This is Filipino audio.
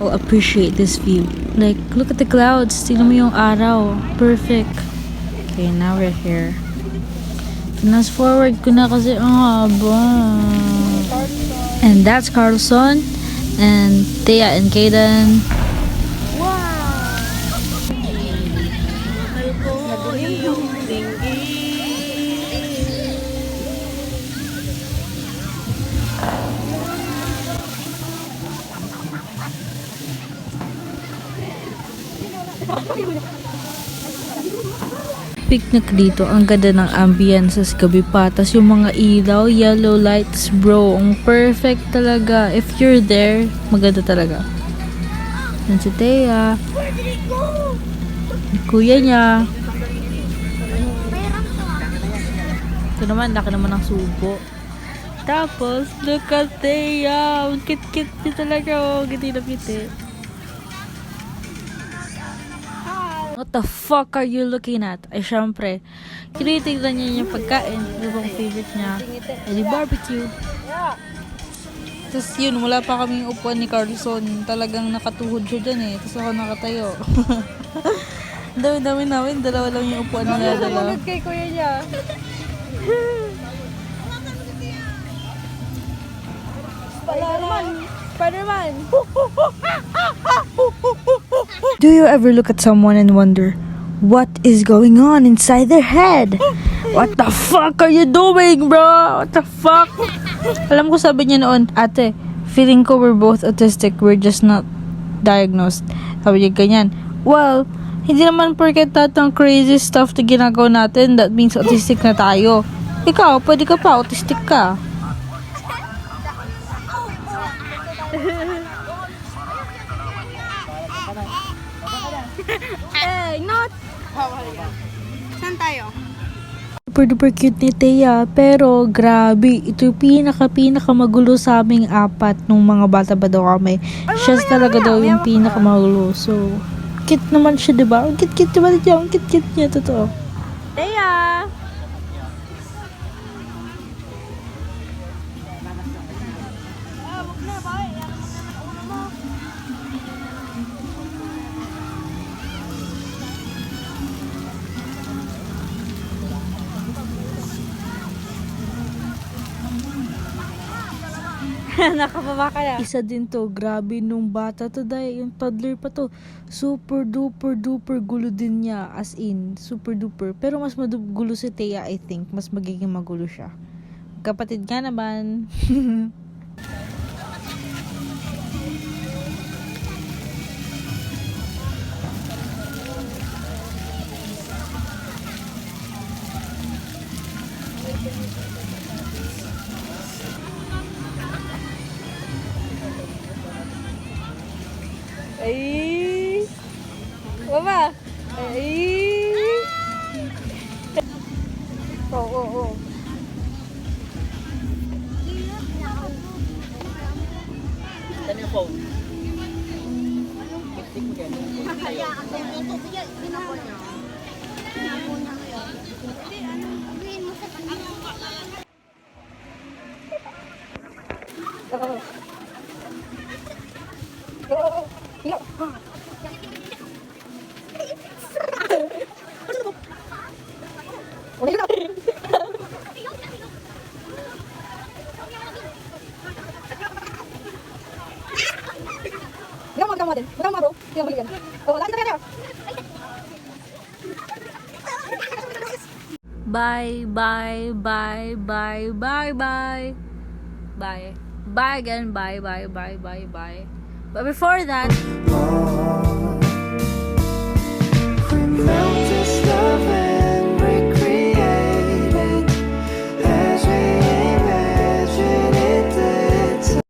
I'll appreciate this view. Like, look at the clouds. Tingnan mo yung araw. Perfect. Okay, now we're here. Fast forward ko na kasi ang haba. And that's Carlson and Thea and Kaden. Picnic dito, ang ganda ng ambience sa gabi pa. Tas yung mga ilaw, yellow lights, bro, ang perfect talaga. If you're there, maganda talaga. Yan si Thea. Yung kuya niya. Ito naman, laki naman ng subo. Tapos, look at Thea. Ang kit-kit niya talaga. Oh, giti na piti. What the fuck are you looking at? Ay, syempre, kinitignan niya yung pagkain. Ano bang favorite niya? Ay, barbecue. Tapos yun, wala pa kaming upuan ni Carlson. Talagang nakatuhod siya dyan eh. Tapos ako nakatayo. Dami-dami namin. Dalawa lang yung upuan nila. Sumunod kay kuya niya. Spider-Man! Do you ever look at someone and wonder, what is going on inside their head? What the fuck are you doing, bro? What the fuck? Alam ko sabi niya noon, ate, feeling ko we're both autistic, we're just not diagnosed. Sabi niya ganyan. Well, hindi naman porket ng crazy stuff na ginagawa natin, that means autistic na tayo. Ikaw, pwede ka pa, autistic ka. Not! Saan tayo? Super duper cute ni Thea, pero grabe, ito yung pinaka magulo sa aming apat nung mga bata ba daw kami. Siya talaga daw yung pinaka magulo. So, cute naman siya, diba? Ang cute diba niya? Ang cute niya, totoo. Thea! Nakababa ka na. Isa din to, grabe nung bata to dahil yung toddler pa to. Super duper gulo din niya, as in, super duper. Pero mas magulo si Thea, I think. Mas magiging magulo siya. Kapatid nga naman. Ay! Baba! Ay! Oo. Saan yung phone? Bye. Bye again. Bye. But before that,